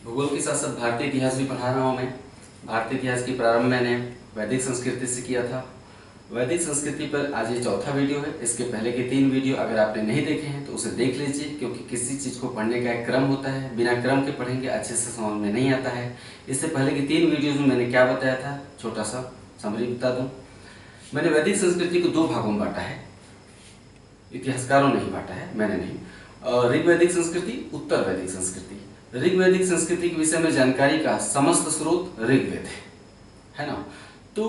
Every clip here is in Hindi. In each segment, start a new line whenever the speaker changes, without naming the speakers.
भूगोल के साथ साथ भारतीय इतिहास भी पढ़ा रहा हूँ मैं। भारतीय इतिहास की प्रारंभ मैंने वैदिक संस्कृति से किया था। वैदिक संस्कृति पर आज ये चौथा वीडियो है। इसके पहले के 3 वीडियो अगर आपने नहीं देखे हैं तो उसे देख लीजिए, क्योंकि किसी चीज़ को पढ़ने का एक क्रम होता है, बिना क्रम के पढ़ेंगे अच्छे से समझ में नहीं आता है। इससे पहले की 3 वीडियोज़ में मैंने क्या बताया था, छोटा सा समरी बता दूँ। मैंने वैदिक संस्कृति को 2 भागों में बांटा है, इतिहासकारों ने ही बांटा है, मैंने नहीं। ऋग्वैदिक संस्कृति, उत्तर वैदिक संस्कृति। ऋग्वैदिक संस्कृति के विषय में जानकारी का समस्त स्रोत ऋग्वेद है ना। तो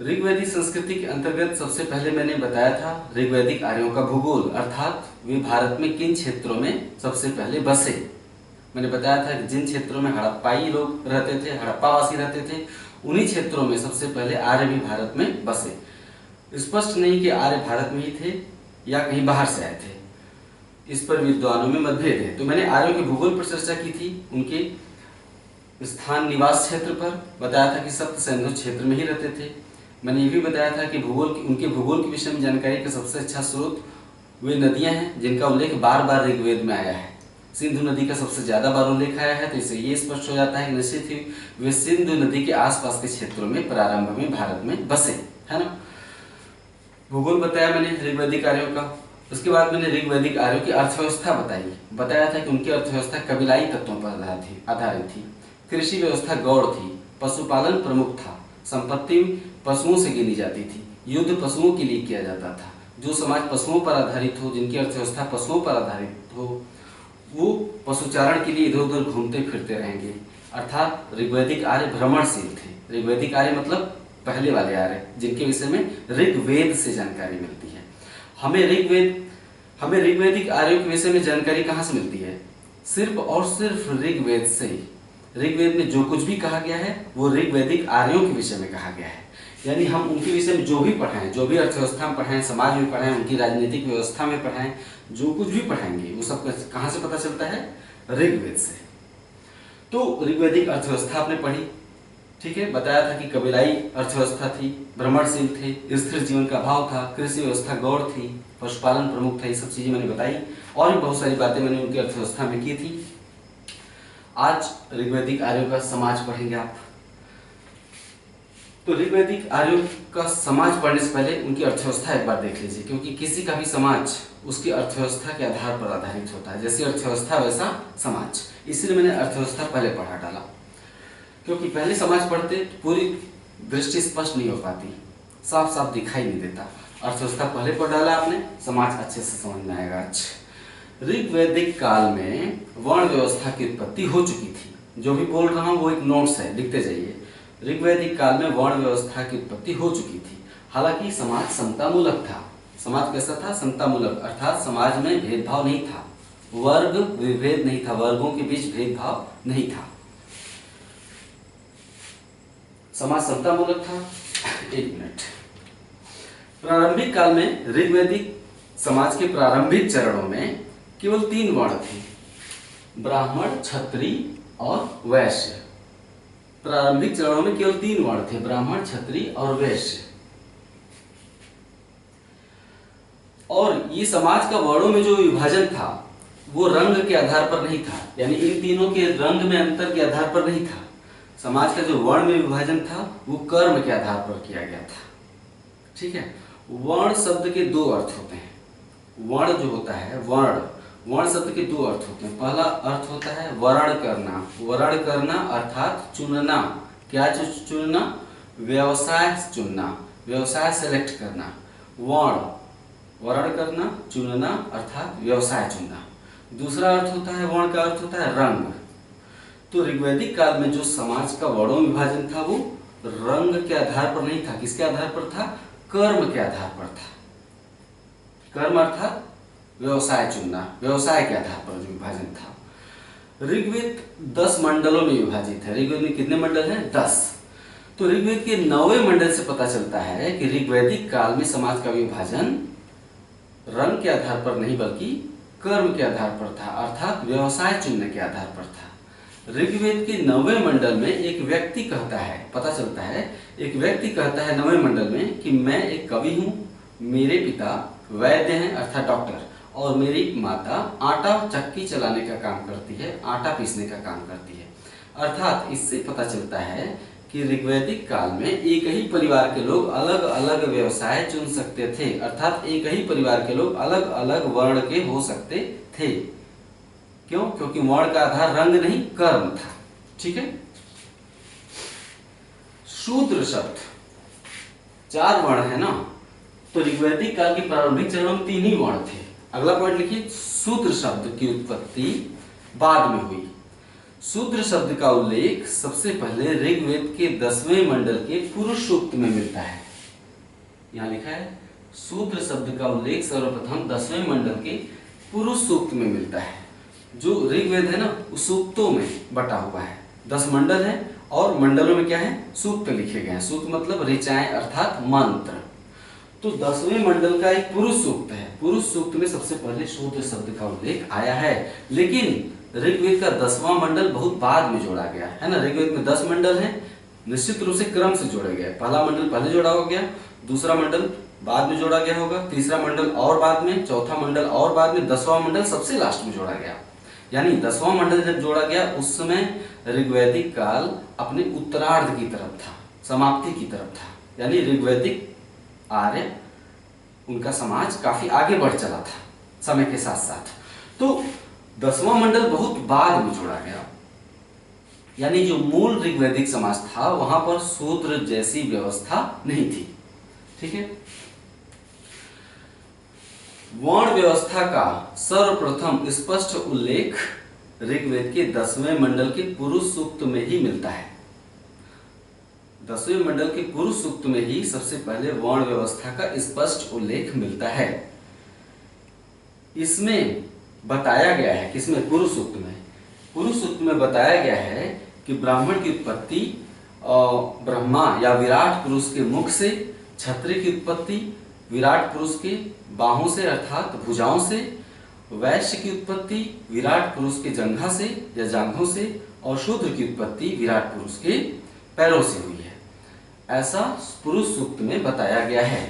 ऋग्वैदिक संस्कृति के अंतर्गत सबसे पहले मैंने बताया था ऋग्वैदिक आर्यों का भूगोल, अर्थात वे भारत में किन क्षेत्रों में सबसे पहले बसे। मैंने बताया था कि जिन क्षेत्रों में हड़प्पाई लोग रहते थे, हड़प्पावासी रहते थे, उन्हीं क्षेत्रों में सबसे पहले आर्य भी भारत में बसे। स्पष्ट नहीं कि आर्य भारत में ही थे या कहीं बाहर से आए थे, इस पर विद्वानों में मतभेद है। तो मैंने आर्यों के भूगोल पर चर्चा की थी, उनके स्थान निवास क्षेत्र पर बताया था कि सप्त सिंधु क्षेत्र में ही रहते थे। मैंने ये भी बताया था कि उनके भूगोल के विषय में जानकारी का सबसे अच्छा स्रोत वे नदियां हैं जिनका उल्लेख बार बार ऋग्वेद में आया है। सिंधु नदी का सबसे ज्यादा बार उल्लेख आया है, तो इससे ये स्पष्ट हो जाता है कि निश्चित ही वे सिंधु नदी के आसपास के क्षेत्रों में प्रारंभ में भारत में बसे, है ना। भूगोल बताया मैंने ऋग्वैदिक आर्यों का। उसके बाद मैंने ऋग्वैदिक आर्यों की अर्थव्यवस्था बताया था कि उनकी अर्थव्यवस्था कबीलाई तत्वों पर आधारित थी। कृषि व्यवस्था गौड़ थी, पशुपालन प्रमुख था, संपत्ति पशुओं से गिनी जाती थी, युद्ध पशुओं के लिए किया जाता था। जो समाज पशुओं पर आधारित हो, जिनकी अर्थव्यवस्था पशुओं पर आधारित हो, वो पशुचारण के लिए इधर उधर घूमते फिरते रहेंगे। अर्थात ऋग्वैदिक आर्य भ्रमणशील थे। ऋग्वैदिक आर्य मतलब पहले वाले आर्य, जिनके विषय में ऋग्वेद से जानकारी मिलती है। हमें ऋग्वैदिक आर्यों के विषय में जानकारी कहाँ से मिलती है? सिर्फ और सिर्फ ऋग्वेद से ही। ऋग्वेद में जो कुछ भी कहा गया है वो ऋग्वैदिक आर्यों के विषय में कहा गया है। यानी हम उनके विषय में जो भी पढ़ाएं, जो भी अर्थव्यवस्था में पढ़ाएं, समाज में पढ़ाएं, उनकी राजनीतिक व्यवस्था में पढ़ाएं, जो कुछ भी पढ़ाएंगे वो सब कहाँ से पता चलता है? ऋग्वेद से। तो ऋग्वैदिक अर्थव्यवस्था आपने पढ़ी, ठीक है। बताया था कि कबीलाई अर्थव्यवस्था थी, भ्रमणशील थे, स्थिर जीवन का भाव था, कृषि व्यवस्था गौड़ थी, पशुपालन प्रमुख था। ये सब चीजें मैंने बताई और भी बहुत सारी बातें मैंने उनकी अर्थव्यवस्था में की थी। आज ऋग्वैदिक आर्यों का समाज पढ़ेंगे आप। तो ऋग्वैदिक आर्यों का समाज पढ़ने से पहले उनकी अर्थव्यवस्था एक बार देख लीजिए, क्योंकि किसी का भी समाज उसकी अर्थव्यवस्था के आधार पर आधारित होता है। जैसी अर्थव्यवस्था वैसा समाज, इसलिए मैंने अर्थव्यवस्था पहले पढ़ा डाला, क्योंकि पहले समाज पढ़ते तो पूरी दृष्टि स्पष्ट नहीं हो पाती, साफ साफ दिखाई नहीं देता। अर्थव्यवस्था पहले पढ़ डाला आपने, समाज अच्छे से समझ में आएगा। अच्छा, ऋग्वैदिक काल में वर्ण व्यवस्था की उत्पत्ति हो चुकी थी। जो भी बोल रहा हूँ वो एक नोट्स है, लिखते जाइए। ऋग्वैदिक काल में वर्ण व्यवस्था की उत्पत्ति हो चुकी थी। हालांकि समाज समतामूलक था। समाज कैसा था? समतामूलक, अर्थात समाज में भेदभाव नहीं था, वर्ग विभेद नहीं था, वर्गों के बीच भेदभाव नहीं था, समाज समतामूलक था। एक मिनट। प्रारंभिक काल में ऋग्वैदिक समाज के प्रारंभिक चरणों में केवल 3 वर्ण थे, ब्राह्मण, क्षत्रिय और वैश्य। प्रारंभिक चरणों में केवल 3 वर्ण थे, ब्राह्मण, क्षत्रिय और वैश्य। और ये समाज का वर्णों में जो विभाजन था वो रंग के आधार पर नहीं था, यानी इन तीनों के रंग में अंतर के आधार पर नहीं था। समाज का जो वर्ण में विभाजन था वो कर्म के आधार पर किया गया था, ठीक है। वर्ण शब्द के 2 अर्थ होते हैं। वर्ण जो होता है, वर्ण शब्द के 2 अर्थ होते हैं। पहला अर्थ होता है वर्ण करना। वर्ण करना अर्थात चुनना। क्या चुनना? व्यवसाय चुनना, व्यवसाय सेलेक्ट करना। वर्ण करना, चुनना अर्थात व्यवसाय चुनना। दूसरा अर्थ होता है, वर्ण का अर्थ होता है रंग। तो ऋग्वैदिक काल में जो समाज का वर्णों में विभाजन था वो रंग के आधार पर नहीं था। किसके आधार पर था? कर्म के आधार पर था। कर्म अर्थात व्यवसाय चुनना, व्यवसाय के आधार पर जो विभाजन था। ऋग्वेद 10 मंडलों में विभाजित है। ऋग्वेद में कितने मंडल हैं? 10। तो ऋग्वेद के 9वें मंडल से पता चलता है कि ऋग्वैदिक काल में समाज का विभाजन रंग के आधार पर नहीं बल्कि कर्म के आधार पर था, अर्थात व्यवसाय चुनने के आधार पर था। ऋग्वेद के 9वें मंडल में एक व्यक्ति कहता है, पता चलता है एक व्यक्ति कहता है 9वें मंडल में कि मैं एक कवि हूँ, मेरे पिता वैद्य हैं अर्थात डॉक्टर, और मेरी माता आटा चक्की चलाने का काम करती है, आटा पीसने का काम करती है। अर्थात इससे पता चलता है कि ऋग्वैदिक काल में एक ही परिवार के लोग अलग अलग व्यवसाय चुन सकते थे, अर्थात एक ही परिवार के लोग अलग अलग वर्ण के हो सकते थे। क्यों? क्योंकि वर्ण का आधार रंग नहीं कर्म था। ठीक है। शूद्र शब्द 4 वर्ण है ना, तो ऋग्वैदिक काल के प्रारंभिक चरणों में 3 ही वर्ण थे। अगला पॉइंट लिखिए, शूद्र शब्द की उत्पत्ति बाद में हुई। शूद्र शब्द का उल्लेख सबसे पहले ऋग्वेद के 10वें मंडल के पुरुष सूक्त में मिलता है। यहां लिखा है शूद्र शब्द का उल्लेख सर्वप्रथम 10वें मंडल के पुरुष सूक्त में मिलता है। जो ऋग्वेद है ना, उस सूक्तों में बटा हुआ है। 10 मंडल है और मंडलों में क्या है? सूक्त लिखे गए हैं। सूक्त मतलब ऋचाएं अर्थात मंत्र। तो 10वें मंडल का एक पुरुष सूक्त है। पुरुष सूक्त में सबसे पहले शूद्र शब्द का उल्लेख आया है, लेकिन ऋग्वेद का 10वां मंडल बहुत बाद में जोड़ा गया है ना। ऋग्वेद में 10 मंडल हैं, निश्चित रूप से क्रम से जोड़े गए। पहला मंडल पहले जोड़ा हो गया, दूसरा मंडल बाद में जोड़ा गया होगा, तीसरा मंडल और बाद में, चौथा मंडल और बाद में, 10वां मंडल सबसे लास्ट में जोड़ा गया। यानी 10वां मंडल जब जोड़ा गया उस समय ऋग्वैदिक काल अपने उत्तरार्ध की तरफ था, समाप्ति की तरफ था। यानी ऋग्वैदिक आर्य उनका समाज काफी आगे बढ़ चला था समय के साथ साथ। तो 10वां मंडल बहुत बाद में जोड़ा गया। यानी जो मूल ऋग्वैदिक समाज था वहां पर शूद्र जैसी व्यवस्था नहीं थी। ठीक है। वर्ण व्यवस्था का सर्वप्रथम स्पष्ट उल्लेख ऋग्वेद के 10वें मंडल के पुरुष सूक्त में ही मिलता है। 10वें मंडल के पुरुष सूक्त में ही सबसे पहले वर्ण व्यवस्था का स्पष्ट उल्लेख मिलता है। इसमें बताया गया है, किसमें? पुरुष सूक्त में। पुरुष सूक्त में बताया गया है कि ब्राह्मण की उत्पत्ति ब्रह्मा या विराट पुरुष के मुख से, क्षत्रिय की उत्पत्ति विराट पुरुष के बाहों से अर्थात भुजाओं से, वैश्य की उत्पत्ति विराट पुरुष के जंघा से या जांघों से, और शूद्र की उत्पत्ति विराट पुरुष के पैरों से हुई है। ऐसा पुरुष सूक्त में बताया गया है।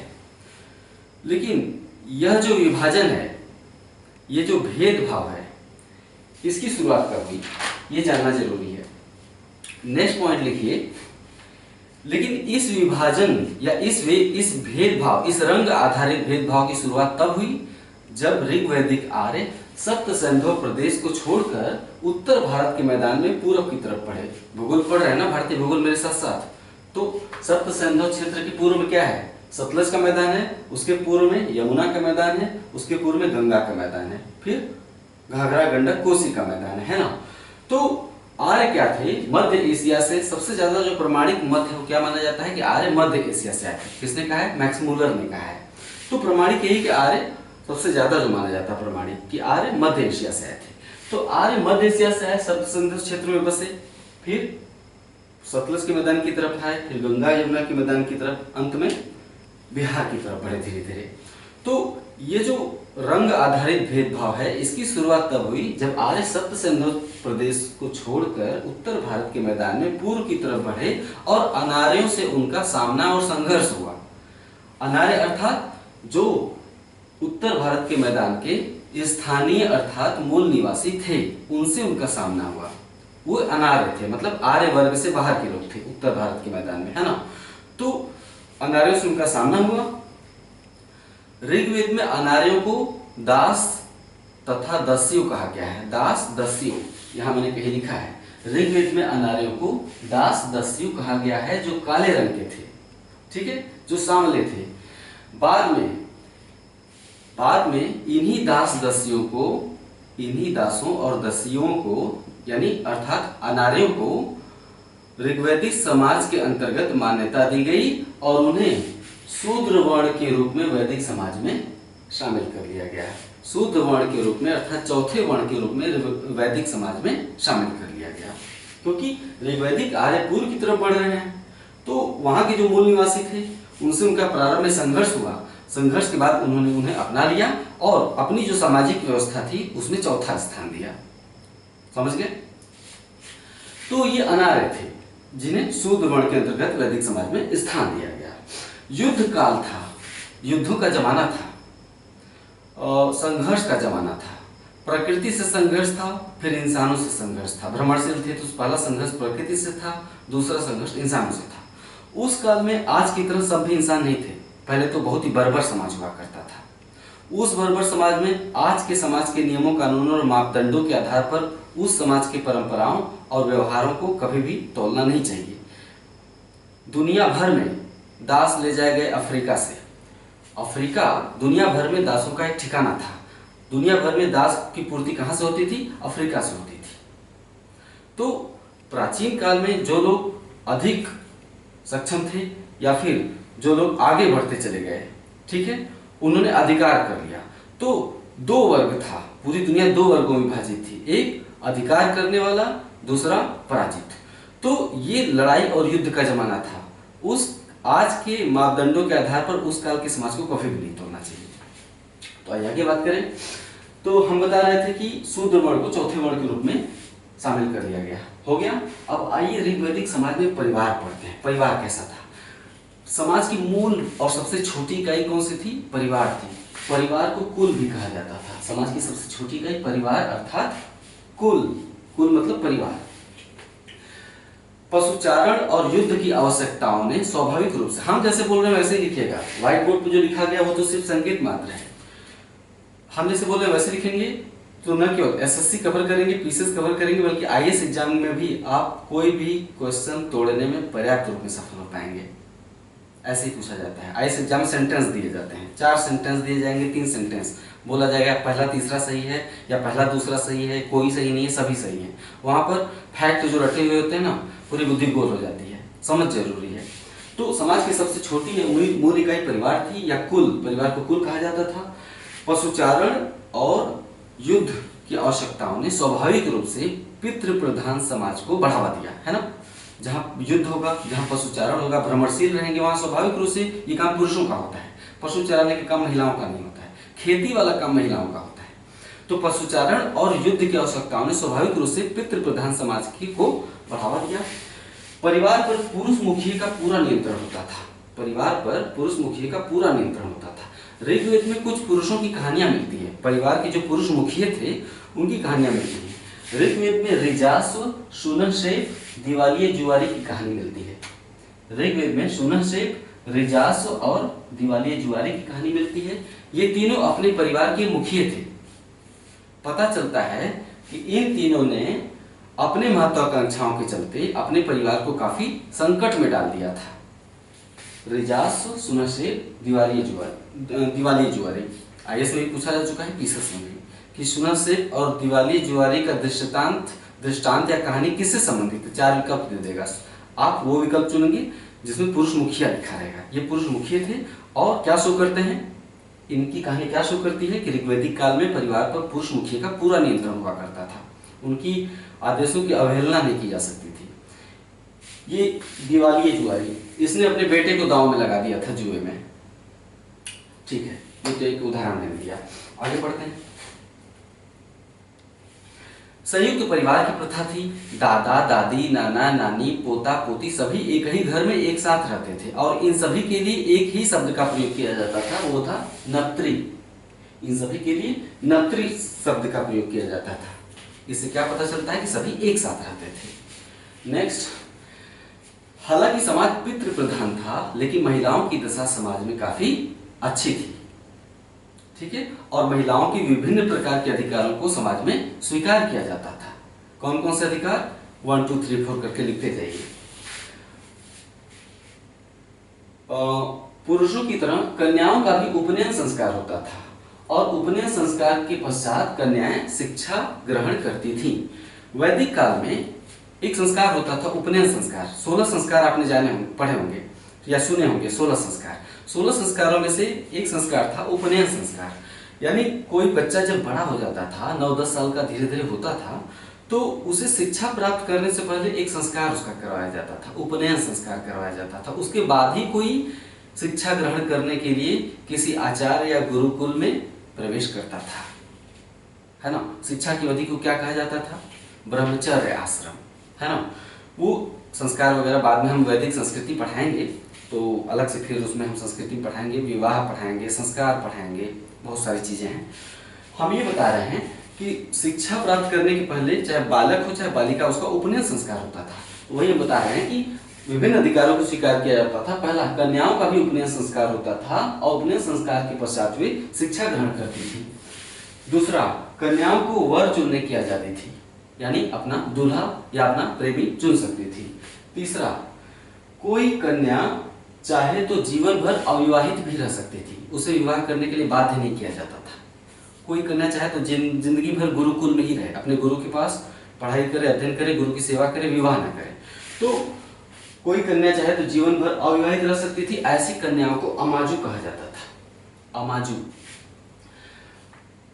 लेकिन यह जो विभाजन है, ये जो भेदभाव है, इसकी शुरुआत कब हुई ये जानना जरूरी है। नेक्स्ट पॉइंट लिखिए, लेकिन इस विभाजन या इस भेदभाव, इस रंग आधारित भेदभाव की शुरुआत तब हुई जब ऋग्वैदिक आर्य सप्त सिंधु प्रदेश को छोड़कर उत्तर भारत के मैदान में पूर्व की तरफ बढ़े। भूगोल पढ़ रहे हैं ना, भारतीय भूगोल मेरे साथ साथ। तो सप्त सिंधु क्षेत्र के पूर्व में क्या है? सतलज का मैदान है, उसके पूर्व में यमुना का मैदान है, उसके पूर्व में गंगा का मैदान है, फिर घाघरा गंडक कोसी का मैदान है ना। तो आर्य क्या थे? मध्य एशिया से। सबसे ज्यादा जो प्रमाणिक मत है वो क्या माना जाता है कि आर्य मध्य एशिया से आए थे। किसने कहा है? मैक्स मूलर ने कहा है। तो प्रमाणिक यही कि आर्य सबसे ज्यादा जो माना जाता है प्रमाणिक कि आर्य मध्य एशिया से आए थे। तो आर्य मध्य एशिया से आए, सप्त सिंधु क्षेत्र में बसे, फिर सतलज के मैदान की तरफ आए, फिर गंगा यमुना के मैदान की तरफ, अंत में बिहार की तरफ बढ़े धीरे धीरे। तो ये जो रंग आधारित भेदभाव है, इसकी शुरुआत तब हुई जब आर्य सप्त सिंधु प्रदेश को छोड़कर उत्तर भारत के मैदान में पूर्व की तरफ बढ़े और अनार्यों से उनका सामना और संघर्ष हुआ। अनार्य अर्थात जो उत्तर भारत के मैदान के स्थानीय अर्थात मूल निवासी थे, उनसे उनका सामना हुआ। वो अनार्य थे, मतलब आर्य वर्ग से बाहर के लोग थे उत्तर भारत के मैदान में, है ना। तो अनार्यों से उनका सामना हुआ। ऋग्वेद में अनार्यों को दास तथा दस्यु कहा गया है। दास दस्यु, यहां मैंने कहीं लिखा है, ऋग्वेद में अनार्यों को दास दस्यु कहा गया है, जो काले रंग के थे। ठीक है, जो सांवले थे। बाद में इन्हीं दास दस्युओं को, इन्हीं दासों और दस्युओं को यानी अर्थात अनार्यों को ऋग्वैदिक समाज के अंतर्गत मान्यता दी गई और उन्हें शूद्र वर्ण के रूप में वैदिक समाज में शामिल कर लिया गया। शूद्र वर्ण के रूप में अर्थात चौथे वर्ण के रूप में वैदिक समाज में शामिल कर लिया गया, क्योंकि ऋग्वैदिक आर्य पूर्व की तरफ बढ़ रहे हैं। तो वहां के जो मूल निवासी थे उनसे उनका प्रारंभ में संघर्ष हुआ। संघर्ष के बाद उन्होंने उन्हें अपना लिया और अपनी जो सामाजिक व्यवस्था थी उसमें चौथा स्थान दिया। समझ गए? तो ये अनार्य थे जिन्हें शूद्र वर्ण के अंतर्गत वैदिक समाज में स्थान दिया गया। युद्ध काल था, युद्धों का जमाना था और संघर्ष का जमाना था। प्रकृति से संघर्ष था, फिर इंसानों से संघर्ष था। भ्रमणशील थे तो पहला संघर्ष प्रकृति से था, दूसरा संघर्ष इंसानों से था। उस काल में आज की तरह सब भी इंसान नहीं थे। पहले तो बहुत ही बर्बर समाज हुआ करता था। उस बर्बर समाज में आज के समाज के नियमों, कानूनों और मापदंडों के आधार पर उस समाज की परंपराओं और व्यवहारों को कभी भी तोलना नहीं चाहिए। दुनिया भर में दास ले जाए गए अफ्रीका से। अफ्रीका दुनिया भर में दासों का एक ठिकाना था। दुनिया भर में दास की पूर्ति कहाँ से होती थी? अफ्रीका से होती थी। तो प्राचीन काल में जो लोग अधिक सक्षम थे या फिर जो लोग आगे बढ़ते चले गए, ठीक है, उन्होंने अधिकार कर लिया। तो दो वर्ग था, पूरी दुनिया दो वर्गों में विभाजित थी, एक अधिकार करने वाला, दूसरा पराजित। तो ये लड़ाई और युद्ध का जमाना था। उस आज के मापदंडों के आधार पर उस काल के समाज को कभी भी नहीं तोड़ना चाहिए। तो आइए आगे बात करें। तो हम बता रहे थे कि शूद्र वर्ण को चौथे वर्ण के रूप में शामिल कर लिया गया, हो गया। अब आइए ऋग्वैदिक समाज में परिवार पढ़ते हैं। परिवार कैसा था? समाज की मूल और सबसे छोटी इकाई कौन सी थी? परिवार थी। परिवार को कुल भी कहा जाता था। समाज की सबसे छोटी इकाई परिवार अर्थात कुल। कुल मतलब परिवार। पशुचारण और युद्ध की आवश्यकताओं ने स्वाभाविक रूप से, हम जैसे बोल रहे हैं वैसे ही लिखिएगा। व्हाइट बोर्ड पर जो लिखा गया वो तो सिर्फ संकेत मात्र है। हम जैसे बोल रहे हैं वैसे लिखेंगे तो न केवल एसएससी कवर करेंगे, पीसीएस कवर करेंगे, बल्कि आईएएस एग्जाम में भी आप कोई भी क्वेश्चन तोड़ने में पर्याप्त रूप में सफल हो पाएंगे। ऐसे ही पूछा जाता है। आईएएस एग्जाम में सेंटेंस दिए जाते हैं, 4 सेंटेंस दिए जाएंगे, 3 सेंटेंस बोला जाएगा, पहला तीसरा सही है या पहला दूसरा सही है, कोई सही नहीं है, सभी सही है। वहां पर फैक्ट जो रटे हुए होते हैं ना, पूरी बुद्धि गोल हो जाती है। समझ जरूरी है। तो समाज की सबसे छोटी मूल इकाई परिवार थी या कुल। परिवार को कुल कहा जाता था। पशुचारण और युद्ध की आवश्यकताओं ने स्वाभाविक रूप से पितृ प्रधान समाज को बढ़ावा दिया, है ना। जहाँ युद्ध होगा, जहाँ पशुचारण होगा, भ्रमणशील रहेंगे, वहां स्वाभाविक रूप से ये काम पुरुषों का होता है। पशु चराने का काम महिलाओं का नहीं होता है। खेती वाला काम महिलाओं का होता है। तो पशुचारण और युद्ध की आवश्यकताओं ने स्वाभाविक रूप से पितृ प्रधान समाज को बढ़ावा दिया। परिवार पर पुरुष मुखिया का पूरा नियंत्रण होता था। परिवार पर पुरुष मुखिया का पूरा नियंत्रण होता था। ऋग्वेद में कुछ पुरुषों की कहानियां मिलती है। परिवार के जो पुरुष मुखिया थे उनकी कहानियां मिलती है। ऋग्वेद में रिजास्व, शूनशेफ, दिवालिये जुआरी की कहानी मिलती है। ऋग्वेद में शूनशेफ, रिजास्व और दिवालिये जुआरी की कहानी मिलती है। ये तीनों अपने परिवार के मुखिया थे। पता चलता है कि इन तीनों ने अपने महत्वाकांक्षाओं के चलते अपने परिवार को काफी संकट में डाल दिया था। रिजास्व, शूनशेफ, दिवालिये जुआरी आईएएस में पूछा जा चुका है, पीसीएस में भी, कि शूनशेफ और दिवालिये जुआरी का दृष्टांत या कहानी किससे संबंधित है? 4 विकल्प दे देगा। आप वो विकल्प चुनेंगे जिसमें पुरुष मुखिया लिखा रहेगा। ये पुरुष मुखिया थे और क्या शो करते हैं? इनकी कहानी क्या शो करती है कि ऋग्वैदिक काल में परिवार पर पुरुष मुखिया का पूरा नियंत्रण हुआ करता था। उनकी आदेशों की अवहेलना नहीं की जा सकती थी। ये दिवालिये जुआरी, इसने अपने बेटे को दांव में लगा दिया था जुए में। ठीक है, ये तो एक उदाहरण मैंने दिया। आगे बढ़ते हैं। संयुक्त परिवार की प्रथा थी। दादा दादी, नाना नानी, पोता पोती सभी एक ही घर में एक साथ रहते थे और इन सभी के लिए एक ही शब्द का प्रयोग किया जाता था, वो था नत्री। इन सभी के लिए नत्री शब्द का प्रयोग किया जाता था। इससे क्या पता चलता है कि सभी एक साथ रहते थे। नेक्स्ट, हालांकि समाज पितृ प्रधान था, लेकिन महिलाओं की दशा समाज में काफी अच्छी थी। ठीक है, और महिलाओं के विभिन्न प्रकार के अधिकारों को समाज में स्वीकार किया जाता था। कौन कौन से अधिकार? 1 2 3 4 करके लिखते जाइए। पुरुषों की तरह कन्याओं का भी उपनयन संस्कार होता था और उपनयन संस्कार के पश्चात कन्याएं शिक्षा ग्रहण करती थीं। वैदिक काल में एक संस्कार होता था, उपनयन संस्कार। 16 संस्कार आपने जाने होंगे, पढ़े होंगे या सुने होंगे। 16 संस्कार। 16 संस्कारों में से एक संस्कार था उपनयन संस्कार। यानी कोई बच्चा जब बड़ा हो जाता था, 9-10 साल का धीरे धीरे होता था, तो उसे शिक्षा प्राप्त करने से पहले एक संस्कार उसका करवाया जाता था, उपनयन संस्कार करवाया जाता था। उसके बाद ही कोई शिक्षा ग्रहण करने के लिए किसी आचार्य या गुरुकुल में प्रवेश करता था, है ना। शिक्षा की अवधि को क्या कहा जाता था? ब्रह्मचर्य आश्रम, है ना। वो संस्कार वगैरह बाद में हम वैदिक संस्कृति पढ़ाएंगे, तो अलग से फिर उसमें हम संस्कृति पढ़ाएंगे, विवाह पढ़ाएंगे, संस्कार पढ़ाएंगे, बहुत सारी चीजें हैं। हम ये बता रहे हैं कि शिक्षा प्राप्त करने के पहले चाहे बालक हो चाहे बालिका, उसका उपनयन संस्कार होता था। तो वही हम बता रहे हैं कि विभिन्न अधिकारों को स्वीकार किया जाता था। पहला, कन्याओं का भी उपनयन संस्कार होता था और उपनयन संस्कार के पश्चात वे शिक्षा ग्रहण करती थी। दूसरा, कन्याओं को वर चुनने की आजादी थी, यानी अपना दूल्हा या अपना प्रेमी चुन सकती थी। तीसरा, कोई कन्या चाहे तो जीवन भर अविवाहित भी रह सकती थी, उसे विवाह करने के लिए बाध्य नहीं किया जाता था। कोई कन्या चाहे तो जिंदगी भर गुरुकुल में ही रहे, अपने गुरु के पास पढ़ाई करे, अध्ययन करे, गुरु की सेवा करे, विवाह न करे। तो कोई कन्या चाहे तो जीवन भर अविवाहित रह सकती थी। ऐसी कन्याओं को अमाजु कहा जाता था। अमाजु।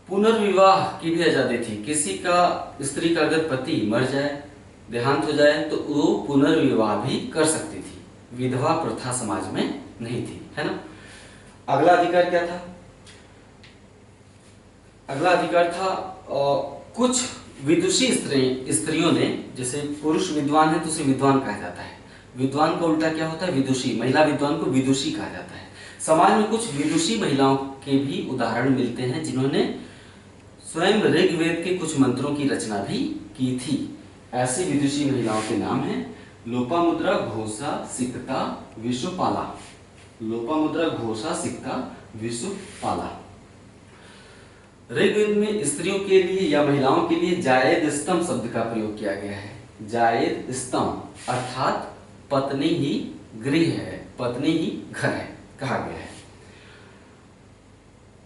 पुनर्विवाह की भी आजादी थी। किसी का, स्त्री का अगर पति मर जाए, देहांत हो जाए, तो वो पुनर्विवाह भी कर सकती थी। विधवा प्रथा समाज में नहीं थी, है ना। अगला अधिकार क्या था? अगला अधिकार था कुछ विदुषी स्त्रियों ने, जैसे पुरुष विद्वान है तो उसे विद्वान कहा जाता है, विद्वान का उल्टा क्या होता है? विदुषी। महिला विद्वान को विदुषी कहा जाता है। समाज में कुछ विदुषी महिलाओं के भी उदाहरण मिलते हैं जिन्होंने स्वयं ऋग्वेद के कुछ मंत्रों की रचना भी की थी। ऐसी विदुषी महिलाओं के नाम हैं लोपामुद्रा, घोषा, सिकता, विश्वपाला। लोपामुद्रा, घोषा, सिकता, विश्वपाला। ऋग्वेद में स्त्रियों के लिए या महिलाओं के लिए जायद स्तंभ शब्द का प्रयोग किया गया है। जायद स्तंभ अर्थात पत्नी ही गृह है, पत्नी ही घर है कहा गया है।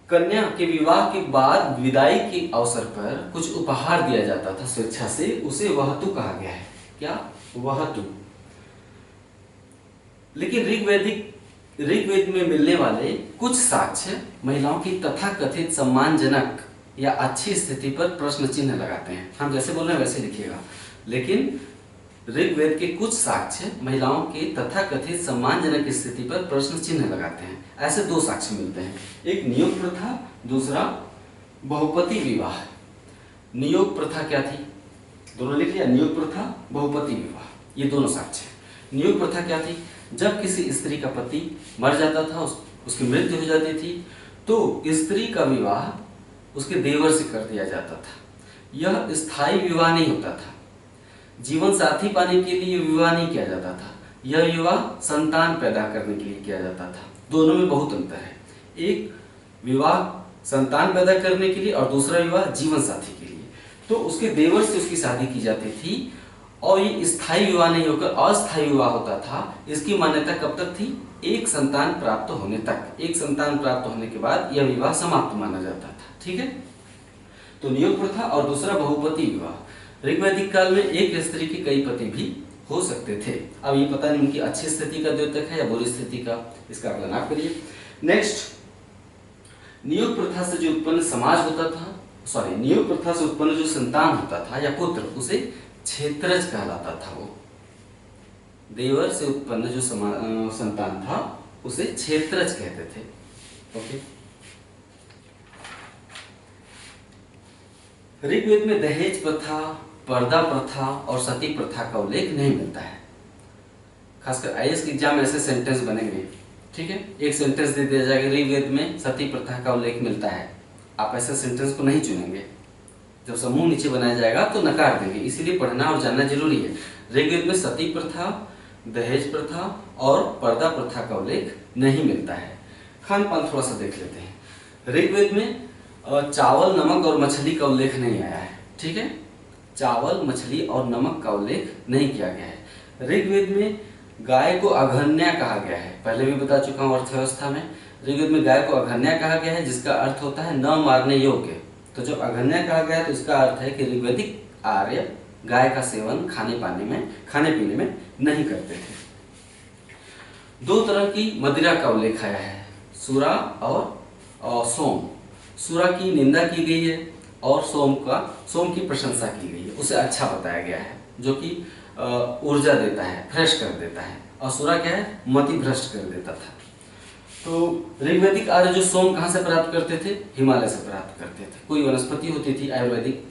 कन्या के विवाह के बाद विदाई के अवसर पर कुछ उपहार दिया जाता था स्वेच्छा से, उसे वहतु कहा गया है। क्या? वहतु। लेकिन ऋग्वेद में मिलने वाले कुछ साक्ष्य महिलाओं की तथाकथित सम्मानजनक या अच्छी स्थिति पर प्रश्न चिन्ह लगाते हैं। हम जैसे बोल रहे हैं वैसे लिखिएगा। लेकिन ऋग्वेद के कुछ साक्ष्य महिलाओं के तथाकथित सम्मानजनक स्थिति पर प्रश्न चिन्ह लगाते हैं। ऐसे दो साक्ष्य मिलते हैं, एक नियोग प्रथा, दूसरा बहुपति विवाह। नियोग प्रथा क्या थी? दोनों लिख लिया, नियोग प्रथा, बहुपति विवाह, ये दोनों साक्ष्य। नियोग प्रथा क्या थी? जब किसी स्त्री का पति मर जाता था, उसकी मृत्यु हो जाती थी, तो स्त्री का विवाह उसके देवर से कर दिया जाता था। यह स्थायी विवाह नहीं होता था। जीवन साथी पाने के लिए विवाह नहीं किया जाता था। यह विवाह संतान पैदा करने के लिए किया जाता था। दोनों में बहुत अंतर है। एक विवाह संतान पैदा करने के लिए और दूसरा विवाह जीवन साथी के लिए। तो उसके देवर से उसकी शादी की जाती थी और ये स्थायी विवाह नहीं होकर अस्थायी विवाह होता था। इसकी मान्यता कब तक थी? एक संतान प्राप्त होने तक। एक संतान प्राप्त होने के बाद यह विवाह समाप्त माना जाता था। ठीक है, तो नियोग प्रथा और दूसरा बहुपति विवाह। ऋग्वैदिक काल में एक स्त्री के कई पति भी हो सकते थे। अब ये पता नहीं उनकी अच्छी स्थिति का द्योतक है या बुरी स्थिति का, इसका आकलन आप करिए। नेक्स्ट, नियोग प्रथा से जो उत्पन्न समाज होता था, नियोग प्रथा से उत्पन्न जो संतान होता था या पुत्र, उसे क्षेत्रज कहलाता था। वो देवर से उत्पन्न जो संतान था उसे क्षेत्रज कहते थे। ओके, ऋग्वेद में दहेज प्रथा, पर्दा प्रथा और सती प्रथा का उल्लेख नहीं मिलता है। खासकर आईएएस के एग्जाम में ऐसे सेंटेंस बनेंगे, ठीक है, एक सेंटेंस दे दिया जाएगा ऋग्वेद में सती प्रथा का उल्लेख मिलता है। आप ऐसे सेंटेंस को नहीं चुनेंगे। जब समूह नीचे बनाया जाएगा तो नकार देंगे। इसीलिए पढ़ना और जानना जरूरी है। ऋग्वेद में सती प्रथा, दहेज प्रथा और पर्दा प्रथा का उल्लेख नहीं मिलता है। खान पान थोड़ा सा देख लेते हैं। ऋग्वेद में चावल, नमक और मछली का उल्लेख नहीं आया है। ठीक है, चावल, मछली और नमक का उल्लेख नहीं किया गया है। ऋग्वेद में गाय को अघन्या कहा गया है। पहले भी बता चुका हूँ अर्थव्यवस्था में। ऋग्वेद में गाय को अघन्या कहा गया है, जिसका अर्थ होता है न मारने योग्य। तो जब अघन्या कहा गया है तो इसका अर्थ है कि ऋग्वैदिक आर्य गाय का सेवन खाने पीने में नहीं करते थे। दो तरह की मदिरा का उल्लेख आया है, सुरा और सोम। सुरा की निंदा की गई है और सोम की प्रशंसा की गई है। उसे अच्छा बताया गया है, जो कि ऊर्जा देता है, फ्रेश कर देता है। और सुरा क्या है? मति भ्रष्ट कर देता था। तो ऋग्वैदिक आर्य जो सोम कहाँ से प्राप्त करते थे? हिमालय से प्राप्त करते थे। कोई वनस्पति होती थी, आयुर्वेदिक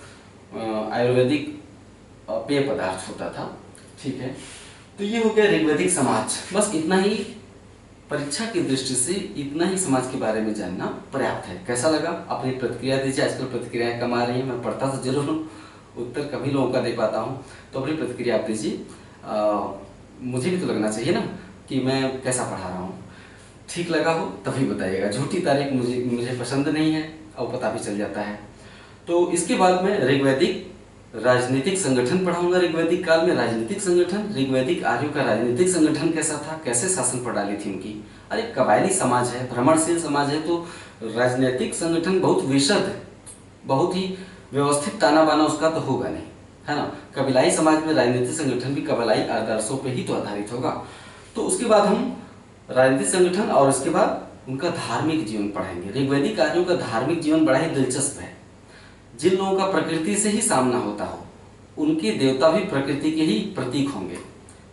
पेय पदार्थ होता था। ठीक है, तो ये हो गया ऋग्वैदिक समाज। बस इतना ही परीक्षा की दृष्टि से इतना ही समाज के बारे में जानना पर्याप्त है। कैसा लगा अपनी प्रतिक्रिया दीजिए। आजकल प्रतिक्रियाएं कम आ रही हैं, मैं पढ़ता तो जरूर हूँ, उत्तर कभी लोगों का दे पाता हूँ, तो अपनी प्रतिक्रिया आप दीजिए। मुझे भी तो लगना चाहिए ना कि मैं कैसा पढ़ा रहा हूँ। ठीक लगा हो तभी बताइएगा, झूठी तारीफ मुझे पसंद नहीं है और पता भी चल जाता है। तो इसके बाद में ऋग्वैदिक राजनीतिक संगठन पढ़ाऊंगा। ऋग्वैदिक काल में राजनीतिक संगठन, ऋग्वैदिक आर्यों का राजनीतिक संगठन कैसा था, कैसे शासन प्रणाली थी उनकी। अरे कबायली समाज है, भ्रमणशील समाज है, तो राजनीतिक संगठन बहुत विशद, बहुत ही व्यवस्थित ताना बाना उसका तो होगा नहीं, है ना। कबीलाई समाज में राजनीतिक संगठन भी कबीलाई आदर्शों पर ही तो आधारित होगा। तो उसके बाद हम राजनीतिक संगठन और उसके बाद उनका धार्मिक जीवन पढ़ेंगे। ऋग्वैदिक आर्यों का धार्मिक जीवन बड़ा ही दिलचस्प है। जिन लोगों का प्रकृति से ही सामना होता हो, उनके देवता भी प्रकृति के ही प्रतीक होंगे।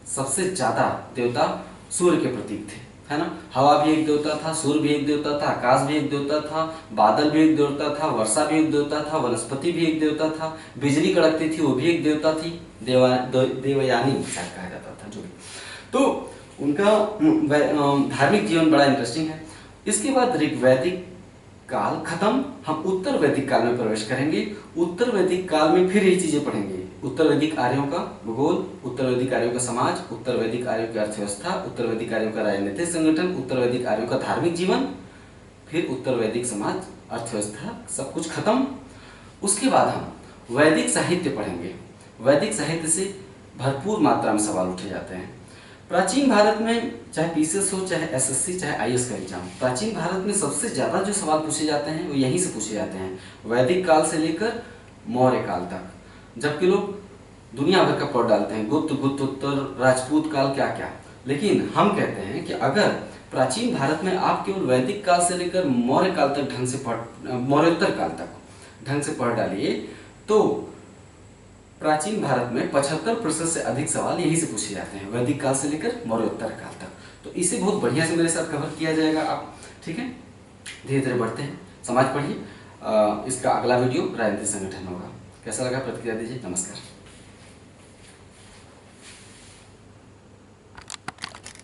सबसे ज्यादा देवता सूर्य के प्रतीक थे, है ना। हवा भी एक देवता था, सूर्य भी एक देवता था, आकाश भी एक देवता था, बादल भी एक देवता था, वर्षा भी एक देवता था, वनस्पति भी एक देवता था, बिजली कड़कती थी वो भी एक देवता थी, देवयानी कहा जाता था जो भी। तो उनका धार्मिक जीवन बड़ा इंटरेस्टिंग है। इसके बाद ऋग्वैदिक काल खत्म, हम उत्तर वैदिक काल में प्रवेश करेंगे। उत्तर वैदिक काल में फिर यही चीजें पढ़ेंगे। उत्तर वैदिक आर्यों का भूगोल, उत्तर वैदिक आर्यों का समाज, उत्तर वैदिक आर्यों की अर्थव्यवस्था, उत्तर वैदिक आर्यों का राजनीतिक संगठन, उत्तर वैदिक आर्यों का धार्मिक जीवन, फिर उत्तर वैदिक समाज, अर्थव्यवस्था, सब कुछ खत्म। उसके बाद हम वैदिक साहित्य पढ़ेंगे। वैदिक साहित्य से भरपूर मात्रा में सवाल उठे जाते हैं। प्राचीन भारत में चाहे पीसीएस हो, चाहे एसएससी, चाहे आईएएस का एग्जाम, प्राचीन भारत में सबसे ज्यादा जो सवाल पूछे जाते हैं वो यहीं से पूछे जाते हैं, वैदिक काल से लेकर मौर्य काल तक। जबकि लोग दुनिया भर का पढ़ डालते हैं, गुप्त, गुप्तोत्तर, राजपूत काल, क्या क्या। लेकिन हम कहते हैं कि अगर प्राचीन भारत में आप केवल वैदिक काल से लेकर मौर्य काल तक ढंग से पढ़, मौर्योत्तर काल तक ढंग से पढ़ डालिए, तो प्राचीन भारत में 75% से अधिक सवाल यहीं से पूछे जाते हैं, वैदिक काल से लेकर मौर्योत्तर काल तक। तो इसे बहुत बढ़िया से मेरे साथ कवर किया जाएगा आप, ठीक है। धीरे धीरे बढ़ते हैं, समाज पढ़िए। इसका अगला वीडियो राजनीतिक संगठन होगा। कैसा लगा प्रतिक्रिया दीजिए। नमस्कार।